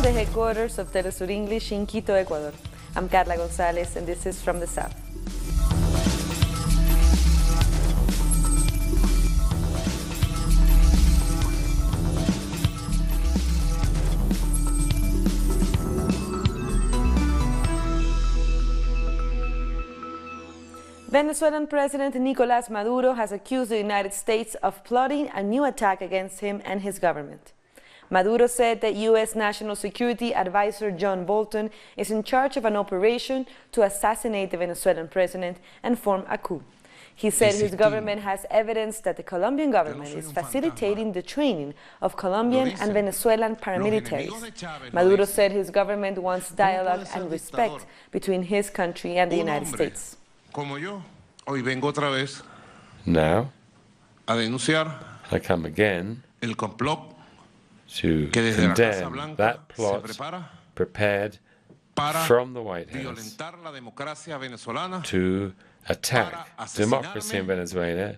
From the headquarters of Telesur English in Quito, Ecuador, I'm Carla Gonzalez, and this is From the South. Venezuelan President Nicolas Maduro has accused the United States of plotting a new attack against him and his government. Maduro said that U.S. National Security Advisor John Bolton is in charge of an operation to assassinate the Venezuelan president and form a coup. He said his government has evidence that the Colombian government is facilitating the training of Colombian and Venezuelan paramilitaries. Maduro said his government wants dialogue and respect between his country and the United States. Now, I come again to condemn that plot prepared from the White House to attack democracy in Venezuela,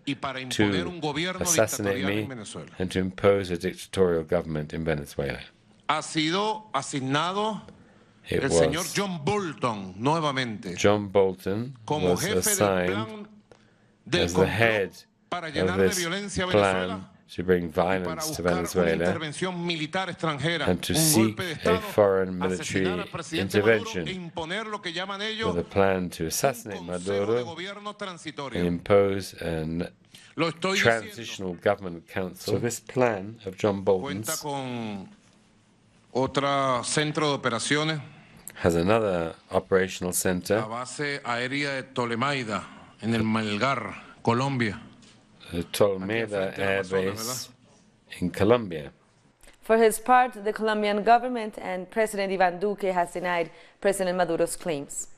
to assassinate me, and to impose a dictatorial government in Venezuela. It was John Bolton was assigned as the head of this plan to bring violence to Venezuela and to seek a foreign military intervention with a plan to assassinate Maduro and impose a transitional government council. So this plan of John Bolton's has another operational center, the Tolmeda Air Base in Colombia. For his part, the Colombian government and President Ivan Duque has denied President Maduro's claims.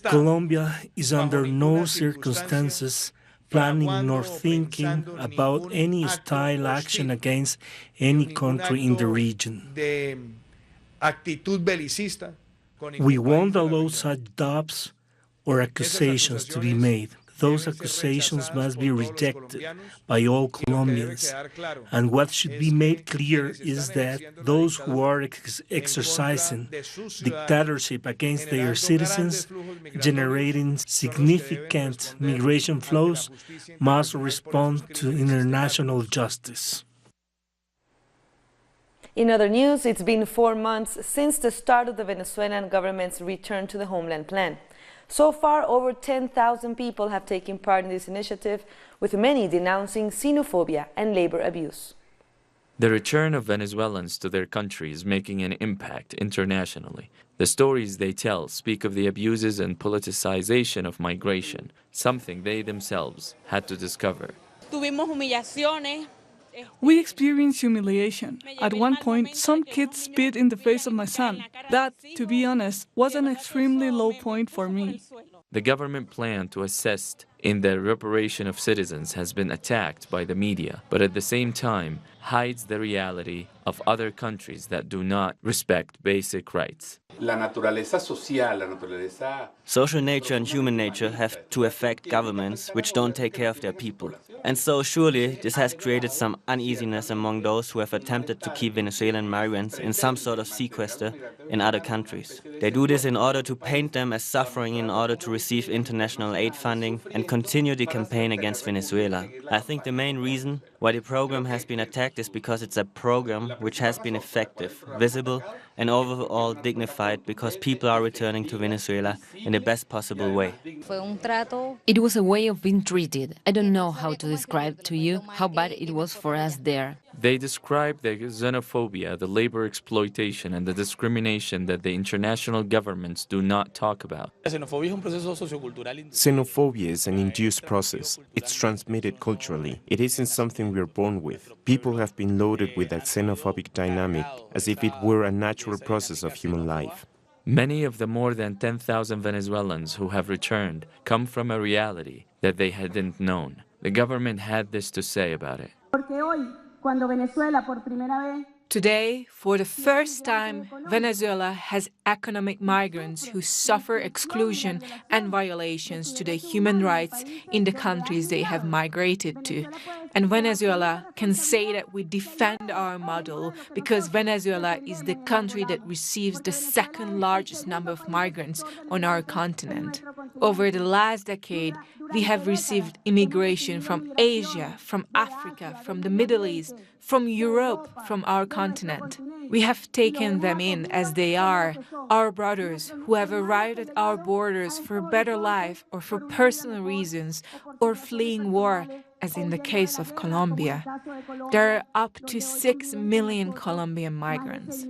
Colombia is under no circumstances planning nor thinking about any style action against any country in the region. We won't allow such doubts or accusations to be made. Those accusations must be rejected by all Colombians. And what should be made clear is that those who are exercising dictatorship against their citizens, generating significant migration flows, must respond to international justice. In other news, it's been 4 months since the start of the Venezuelan government's return to the homeland plan. So far, over 10,000 people have taken part in this initiative, with many denouncing xenophobia and labor abuse. The return of Venezuelans to their country is making an impact internationally. The stories they tell speak of the abuses and politicization of migration, something they themselves had to discover. We experienced humiliation. At one point, some kids spit in the face of my son. That, to be honest, was an extremely low point for me. The government plan to assist in the reparation of citizens has been attacked by the media, but at the same time hides the reality of other countries that do not respect basic rights. Social nature and human nature have to affect governments which don't take care of their people. And so surely this has created some uneasiness among those who have attempted to keep Venezuelan migrants in some sort of sequester in other countries. They do this in order to paint them as suffering in order to receive international aid funding and continue the campaign against Venezuela. I think the main reason why the program has been attacked is because it's a program which has been effective, visible and overall dignified, because people are returning to Venezuela in the best possible way. It was a way of being treated. I don't know how to describe to you how bad it was for us there. They describe the xenophobia, the labor exploitation, and the discrimination that the international governments do not talk about. Xenophobia is an induced process. It's transmitted culturally. It isn't something we're born with. People have been loaded with that xenophobic dynamic as if it were a natural process of human life. Many of the more than 10,000 Venezuelans who have returned come from a reality that they hadn't known. The government had this to say about it. Today, for the first time, Venezuela has economic migrants who suffer exclusion and violations to their human rights in the countries they have migrated to. And Venezuela can say that we defend our model because Venezuela is the country that receives the second largest number of migrants on our continent. Over the last decade, we have received immigration from Asia, from Africa, from the Middle East, from Europe, from our continent. We have taken them in as they are, our brothers who have arrived at our borders for a better life or for personal reasons or fleeing war, as in the case of Colombia. There are up to 6 million Colombian migrants.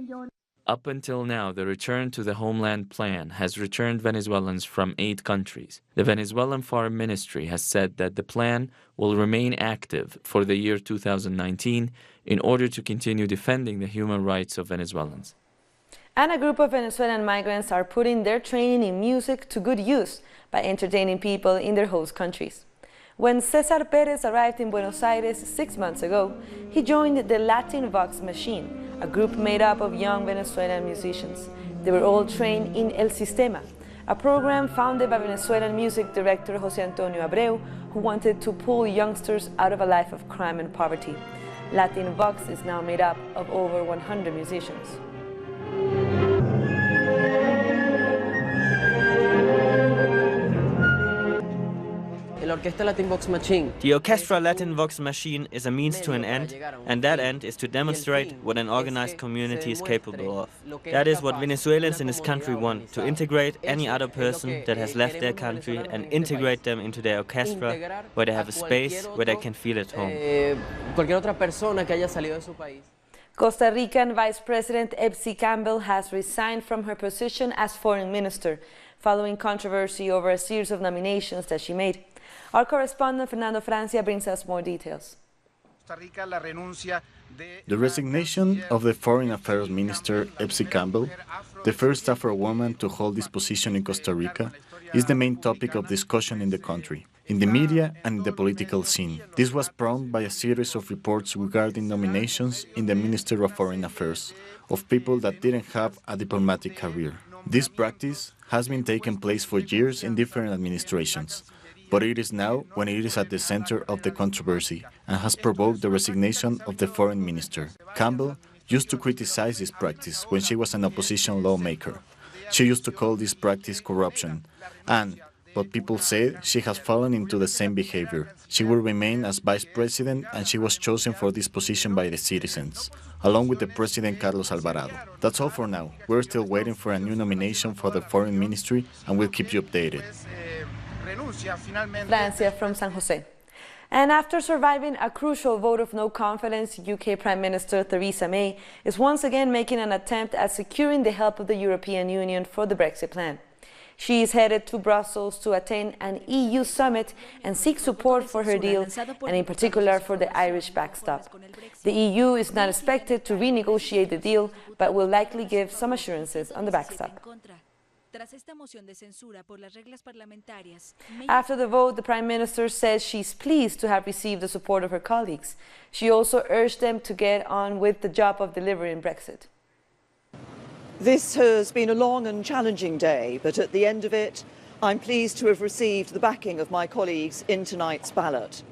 Up until now, the Return to the Homeland Plan has returned Venezuelans from 8 countries. The Venezuelan Foreign Ministry has said that the plan will remain active for the year 2019 in order to continue defending the human rights of Venezuelans. And a group of Venezuelan migrants are putting their training in music to good use by entertaining people in their host countries. When Cesar Perez arrived in Buenos Aires 6 months ago, he joined the Latin Vox Machine, a group made up of young Venezuelan musicians. They were all trained in El Sistema, a program founded by Venezuelan music director José Antonio Abreu, who wanted to pull youngsters out of a life of crime and poverty. Latin Vox is now made up of over 100 musicians. The Orchestra Latin Vox Machine is a means to an end, and that end is to demonstrate what an organized community is capable of. That is what Venezuelans in this country want, to integrate any other person that has left their country and integrate them into their orchestra, where they have a space where they can feel at home. Costa Rican Vice President Epsi Campbell has resigned from her position as foreign minister, following controversy over a series of nominations that she made. Our correspondent Fernando Francia brings us more details. The resignation of the Foreign Affairs Minister Epsi Campbell, the first Afro-woman to hold this position in Costa Rica, is the main topic of discussion in the country, in the media and in the political scene. This was prompted by a series of reports regarding nominations in the Ministry of Foreign Affairs of people that didn't have a diplomatic career. This practice has been taking place for years in different administrations, but it is now when it is at the center of the controversy and has provoked the resignation of the foreign minister. Campbell used to criticize this practice when she was an opposition lawmaker. She used to call this practice corruption, but people say she has fallen into the same behavior. She will remain as vice president, and she was chosen for this position by the citizens, along with the president Carlos Alvarado. That's all for now. We're still waiting for a new nomination for the foreign ministry, and we'll keep you updated. Francia from San Jose. And after surviving a crucial vote of no confidence, UK Prime Minister Theresa May is once again making an attempt at securing the help of the European Union for the Brexit plan. She is headed to Brussels to attend an EU summit and seek support for her deal, and in particular for the Irish backstop. The EU is not expected to renegotiate the deal, but will likely give some assurances on the backstop. After the vote, the Prime Minister says she's pleased to have received the support of her colleagues. She also urged them to get on with the job of delivering Brexit. This has been a long and challenging day, but at the end of it, I'm pleased to have received the backing of my colleagues in tonight's ballot.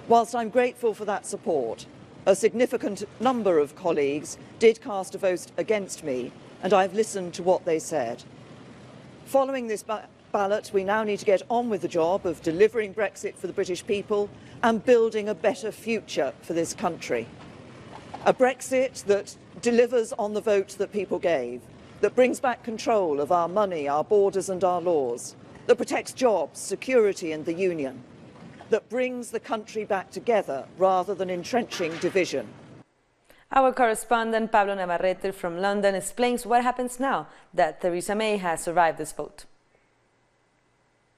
Whilst I'm grateful for that support, a significant number of colleagues did cast a vote against me, and I've listened to what they said. Following this ballot, we now need to get on with the job of delivering Brexit for the British people and building a better future for this country. A Brexit that delivers on the vote that people gave, that brings back control of our money, our borders and our laws, that protects jobs, security and the union, that brings the country back together rather than entrenching division. Our correspondent Pablo Navarrete from London explains what happens now that Theresa May has survived this vote.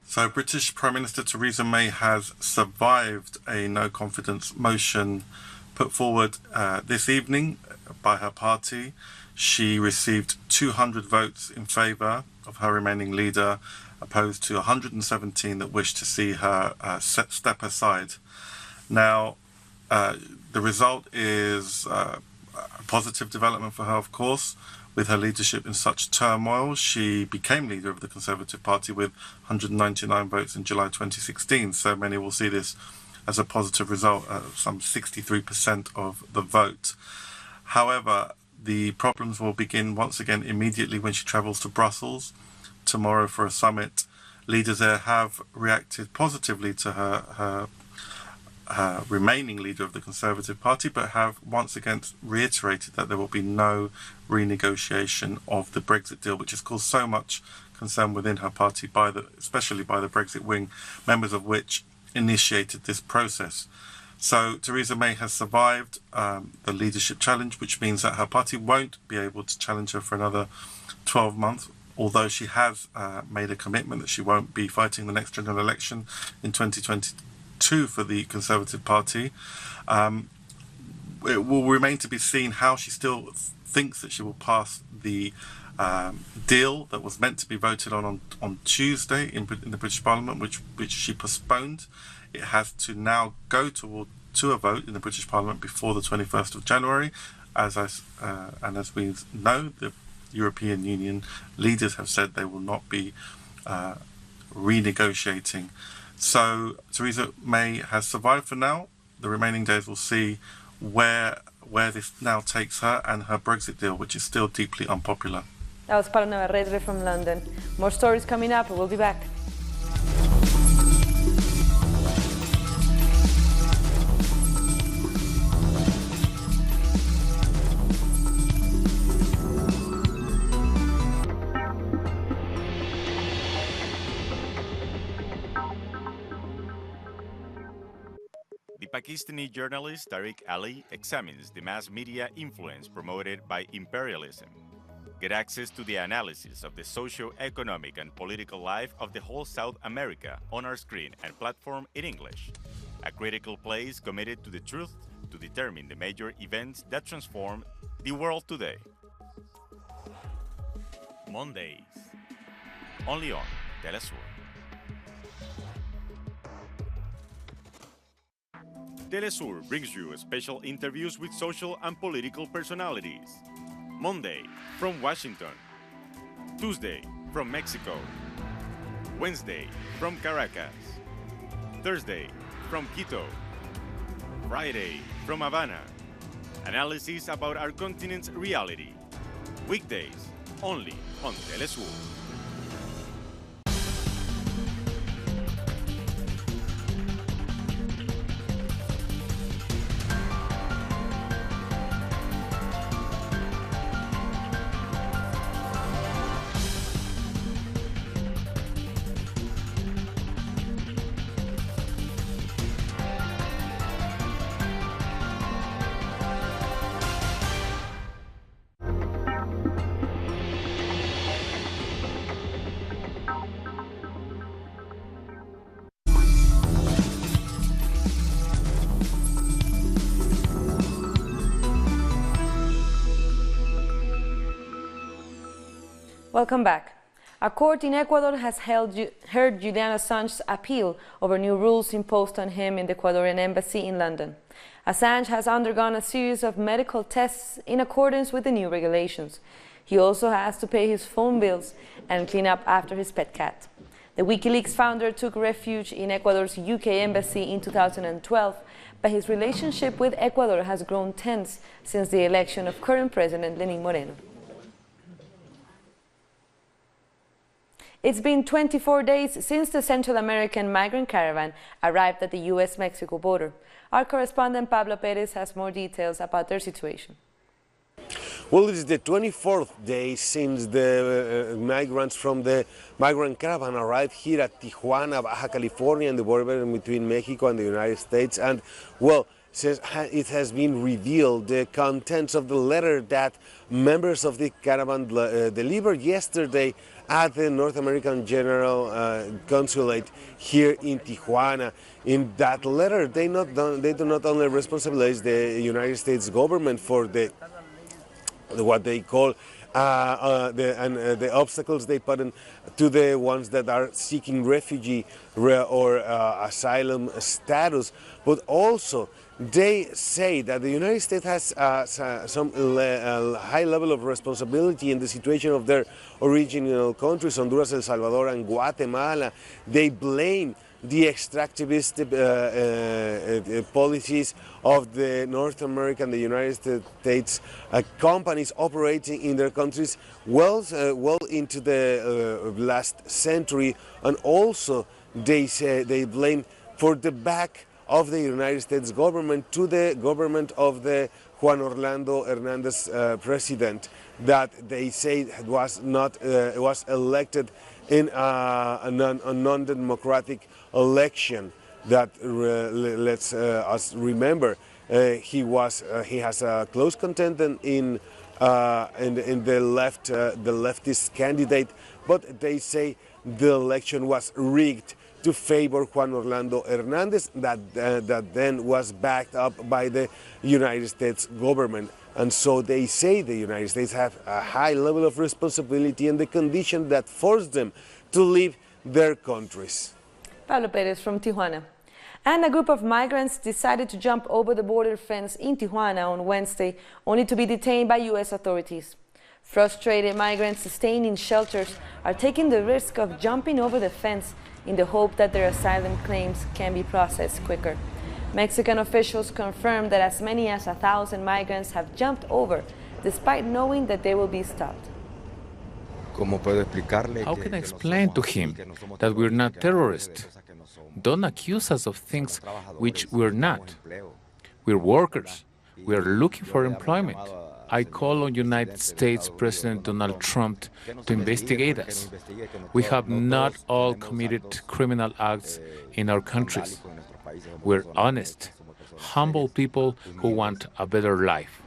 So British Prime Minister Theresa May has survived a no-confidence motion put forward this evening by her party. She received 200 votes in favour of her remaining leader, opposed to 117 that wished to see her step aside. Now, the result is a positive development for her, of course. With her leadership in such turmoil, she became leader of the Conservative Party with 199 votes in July 2016. So many will see this as a positive result, some 63% of the vote. However, the problems will begin once again immediately when she travels to Brussels tomorrow for a summit. Leaders there have reacted positively to her remaining leader of the Conservative Party, but have once again reiterated that there will be no renegotiation of the Brexit deal, which has caused so much concern within her party, especially by the Brexit wing, members of which initiated this process. So Theresa May has survived the leadership challenge, which means that her party won't be able to challenge her for another 12 months, although she has made a commitment that she won't be fighting the next general election in 2022 for the Conservative Party. It will remain to be seen how she still thinks that she will pass the deal that was meant to be voted on Tuesday in the British Parliament, which she postponed. It has to now go to a vote in the British Parliament before the 21st of January. And as we know, the European Union leaders have said they will not be renegotiating. So Theresa May has survived for now. The remaining days will see where this now takes her and her Brexit deal, which is still deeply unpopular. That was Pablo Navarrete from London. More stories coming up. We'll be back. The Pakistani journalist Tariq Ali examines the mass media influence promoted by imperialism. Get access to the analysis of the socio-economic and political life of the whole South America on our screen and platform in English. A critical place committed to the truth to determine the major events that transform the world today. Mondays, only on Telesur. Telesur brings you special interviews with social and political personalities. Monday, from Washington. Tuesday, from Mexico. Wednesday, from Caracas. Thursday, from Quito. Friday, from Havana. Analysis about our continent's reality. Weekdays, only on Telesur. Welcome back. A court in Ecuador has heard Julian Assange's appeal over new rules imposed on him in the Ecuadorian embassy in London. Assange has undergone a series of medical tests in accordance with the new regulations. He also has to pay his phone bills and clean up after his pet cat. The WikiLeaks founder took refuge in Ecuador's UK embassy in 2012, but his relationship with Ecuador has grown tense since the election of current President Lenín Moreno. It's been 24 days since the Central American migrant caravan arrived at the US-Mexico border. Our correspondent Pablo Perez has more details about their situation. Well, it is the 24th day since the migrants from the migrant caravan arrived here at Tijuana, Baja California, in the border between Mexico and the United States. And, well, it has been revealed the contents of the letter that members of the caravan delivered yesterday at the North American General Consulate here in Tijuana. In that letter, they do not only responsibilize the United States government for what they call the obstacles they put in to the ones that are seeking refugee or asylum status, but also they say that the United States has some high level of responsibility in the situation of their original countries, Honduras, El Salvador, and Guatemala. They blame the extractivist policies of the North American, the United States companies operating in their countries well into the last century, and also they blame for the back of the United States government to the government of the Juan Orlando Hernandez president that they say was elected in a non-democratic election that let's us remember he has a close contender in the leftist candidate, but they say the election was rigged to favor Juan Orlando Hernandez that then was backed up by the United States government. And so they say the United States have a high level of responsibility in the conditions that forced them to leave their countries. Pablo Perez from Tijuana. And a group of migrants decided to jump over the border fence in Tijuana on Wednesday, only to be detained by U.S. authorities. Frustrated migrants staying in shelters are taking the risk of jumping over the fence in the hope that their asylum claims can be processed quicker. Mexican officials confirmed that as many as 1,000 migrants have jumped over, despite knowing that they will be stopped. How can I explain to him that we're not terrorists? Don't accuse us of things which we're not. We're workers. We're looking for employment. I call on United States President Donald Trump to investigate us. We have not all committed criminal acts in our countries. We're honest, humble people who want a better life.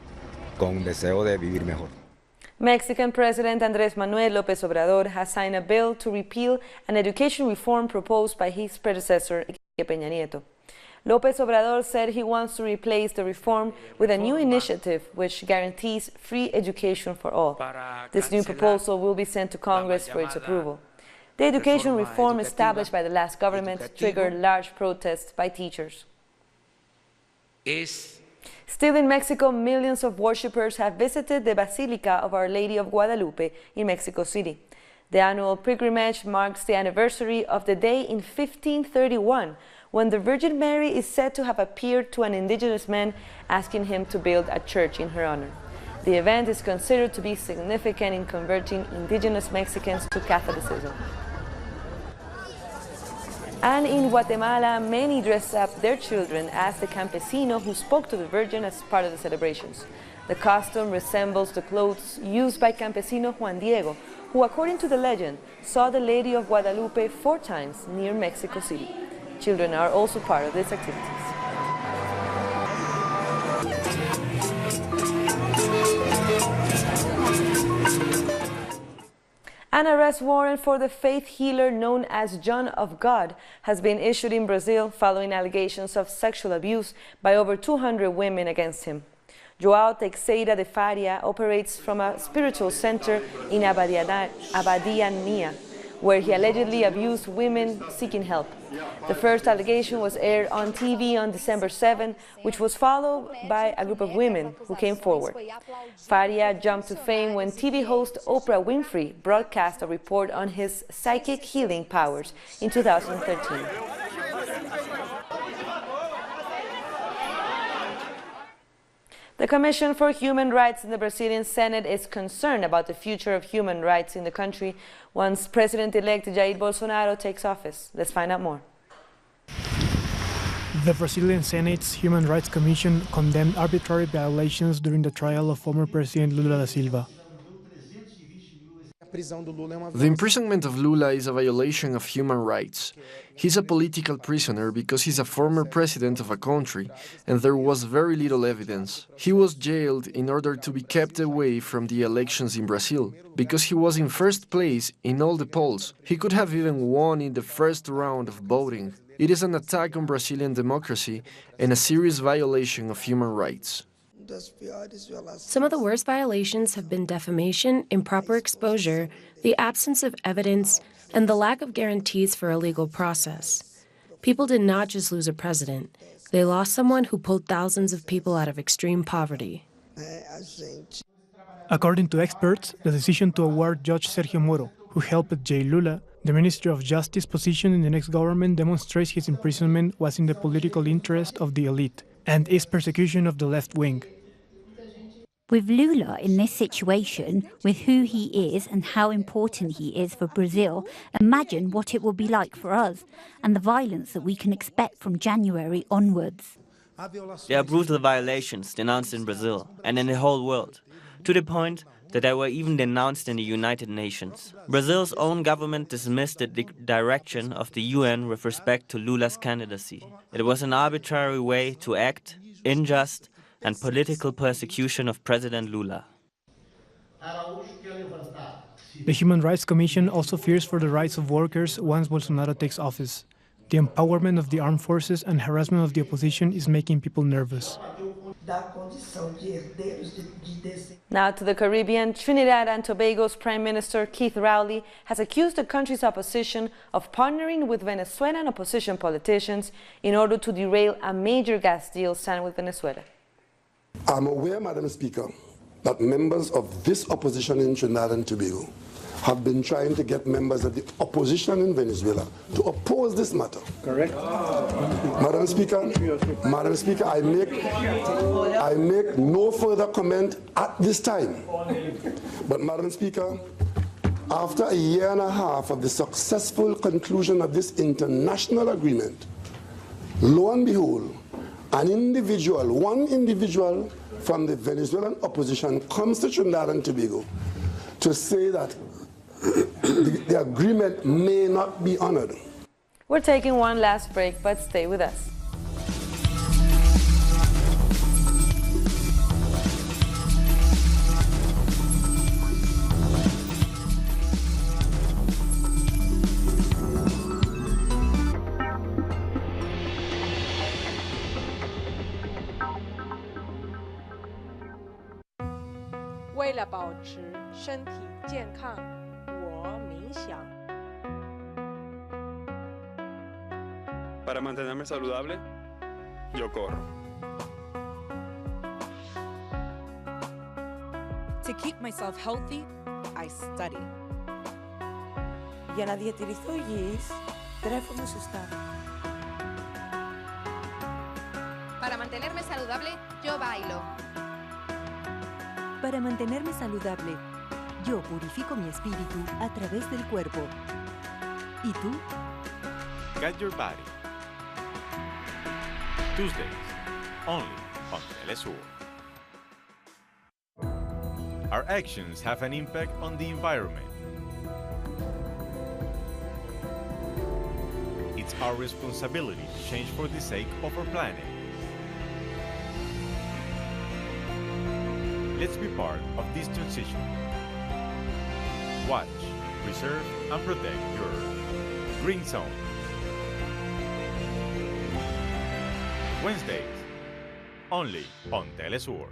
Mexican President Andrés Manuel López Obrador has signed a bill to repeal an education reform proposed by his predecessor, Enrique Peña Nieto. López Obrador said he wants to replace the reform with a new initiative which guarantees free education for all. This new proposal will be sent to Congress for its approval. The education reform established by the last government triggered large protests by teachers. Still in Mexico, millions of worshippers have visited the Basilica of Our Lady of Guadalupe in Mexico City. The annual pilgrimage marks the anniversary of the day in 1531, when the Virgin Mary is said to have appeared to an indigenous man asking him to build a church in her honor. The event is considered to be significant in converting indigenous Mexicans to Catholicism. And in Guatemala, many dress up their children as the campesino who spoke to the Virgin as part of the celebrations. The costume resembles the clothes used by campesino Juan Diego, who, according to the legend, saw the Lady of Guadalupe 4 times near Mexico City. Children are also part of these activities. An arrest warrant for the faith healer known as John of God has been issued in Brazil following allegations of sexual abuse by over 200 women against him. João Teixeira de Faria operates from a spiritual center in Abadiania, where he allegedly abused women seeking help. The first allegation was aired on TV on December 7, which was followed by a group of women who came forward. Faria jumped to fame when TV host Oprah Winfrey broadcast a report on his psychic healing powers in 2013. The Commission for Human Rights in the Brazilian Senate is concerned about the future of human rights in the country once President-elect Jair Bolsonaro takes office. Let's find out more. The Brazilian Senate's Human Rights Commission condemned arbitrary violations during the trial of former President Lula da Silva. The imprisonment of Lula is a violation of human rights. He's a political prisoner because he's a former president of a country, and there was very little evidence. He was jailed in order to be kept away from the elections in Brazil, because he was in first place in all the polls. He could have even won in the first round of voting. It is an attack on Brazilian democracy and a serious violation of human rights. Some of the worst violations have been defamation, improper exposure, the absence of evidence, and the lack of guarantees for a legal process. People did not just lose a president. They lost someone who pulled thousands of people out of extreme poverty. According to experts, the decision to award Judge Sergio Moro, who helped Jair Lula, The Ministry of Justice position in the next government demonstrates his imprisonment was in the political interest of the elite and is persecution of the left wing. With Lula in this situation, with who he is and how important he is for Brazil, imagine what it will be like for us and the violence that we can expect from January onwards. There are brutal violations denounced in Brazil and in the whole world, to the point that they were even denounced in the United Nations. Brazil's own government dismissed the direction of the UN with respect to Lula's candidacy. It was an arbitrary way to act, unjust, and political persecution of President Lula. The Human Rights Commission also fears for the rights of workers once Bolsonaro takes office. The empowerment of the armed forces and harassment of the opposition is making people nervous. Now to the Caribbean, Trinidad and Tobago's Prime Minister Keith Rowley has accused the country's opposition of partnering with Venezuelan opposition politicians in order to derail a major gas deal signed with Venezuela. I'm aware, Madam Speaker, that members of this opposition in Trinidad and Tobago have been trying to get members of the opposition in Venezuela to oppose this matter. Correct. Madam Speaker, I make no further comment at this time. But Madam Speaker, after a year and a half of the successful conclusion of this international agreement, lo and behold, one individual from the Venezuelan opposition comes to Trinidad and Tobago to say that the agreement may not be honored. We're taking one last break, but stay with us. Para mantenerme saludable, yo corro. To keep myself healthy, I study. Για να διατηρηθώ υγιής, τρέφομαι σωστά. Para mantenerme saludable, yo bailo. Para mantenerme saludable, yo purifico mi espíritu a través del cuerpo. ¿Y tú? Get your body. Tuesdays, only on Telesur. Our actions have an impact on the environment. It's our responsibility to change for the sake of our planet. Let's be part of this transition. Watch, preserve, and protect your Green Zone. Wednesdays, only on Telesur.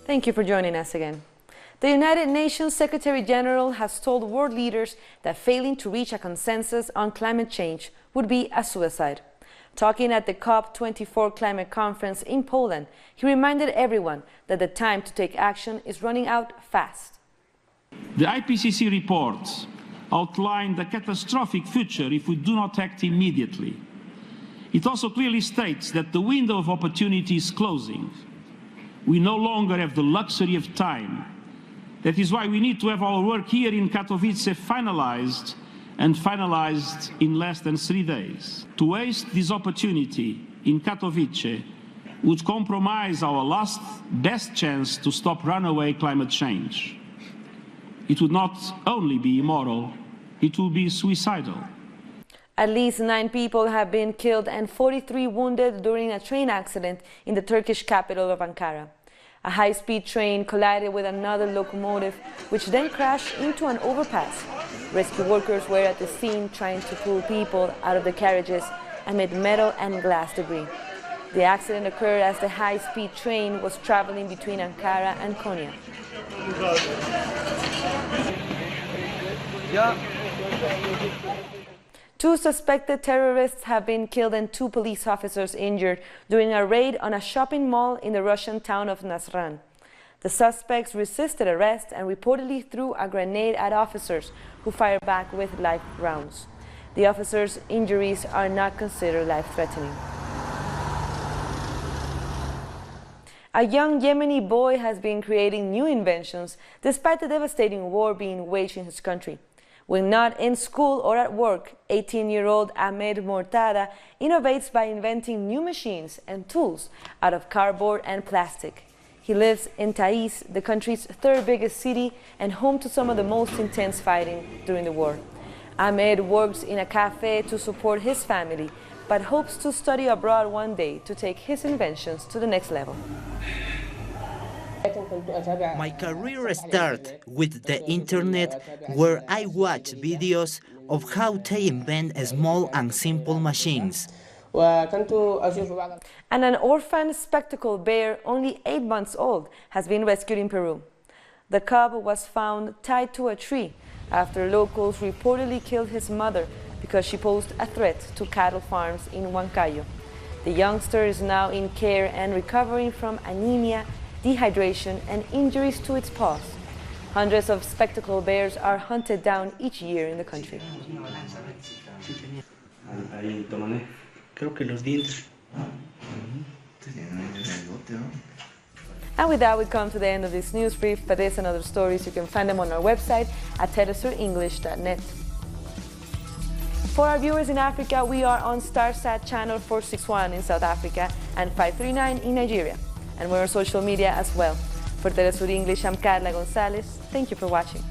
Thank you for joining us again. The United Nations Secretary General has told world leaders that failing to reach a consensus on climate change would be a suicide. Talking at the COP24 climate conference in Poland, he reminded everyone that the time to take action is running out fast. The IPCC reports outline the catastrophic future if we do not act immediately. It also clearly states that the window of opportunity is closing. We no longer have the luxury of time. That is why we need to have our work here in Katowice finalized in less than 3 days. To waste this opportunity in Katowice would compromise our last best chance to stop runaway climate change. It would not only be immoral, it would be suicidal. At least 9 people have been killed and 43 wounded during a train accident in the Turkish capital of Ankara. A high-speed train collided with another locomotive, which then crashed into an overpass. Rescue workers were at the scene trying to pull people out of the carriages amid metal and glass debris. The accident occurred as the high-speed train was traveling between Ankara and Konya. Two suspected terrorists have been killed and 2 police officers injured during a raid on a shopping mall in the Russian town of Nazran. The suspects resisted arrest and reportedly threw a grenade at officers who fired back with live rounds. The officers' injuries are not considered life-threatening. A young Yemeni boy has been creating new inventions despite the devastating war being waged in his country. When not in school or at work, 18-year-old Ahmed Mortada innovates by inventing new machines and tools out of cardboard and plastic. He lives in Taiz, the country's 3rd biggest city and home to some of the most intense fighting during the war. Ahmed works in a cafe to support his family, but hopes to study abroad one day to take his inventions to the next level. My career started with the internet, where I watch videos of how they invent small and simple machines. And an orphan spectacled bear, only 8 months old, has been rescued in Peru. The cub was found tied to a tree after locals reportedly killed his mother because she posed a threat to cattle farms in Huancayo. The youngster is now in care and recovering from anemia, dehydration, and injuries to its paws. Hundreds of spectacled bears are hunted down each year in the country. And with that, we come to the end of this news brief. For this and other stories, you can find them on our website at telesurenglish.net. For our viewers in Africa, we are on StarSat channel 461 in South Africa and 539 in Nigeria. And we're on social media as well. For Telesur English, I'm Carla Gonzalez. Thank you for watching.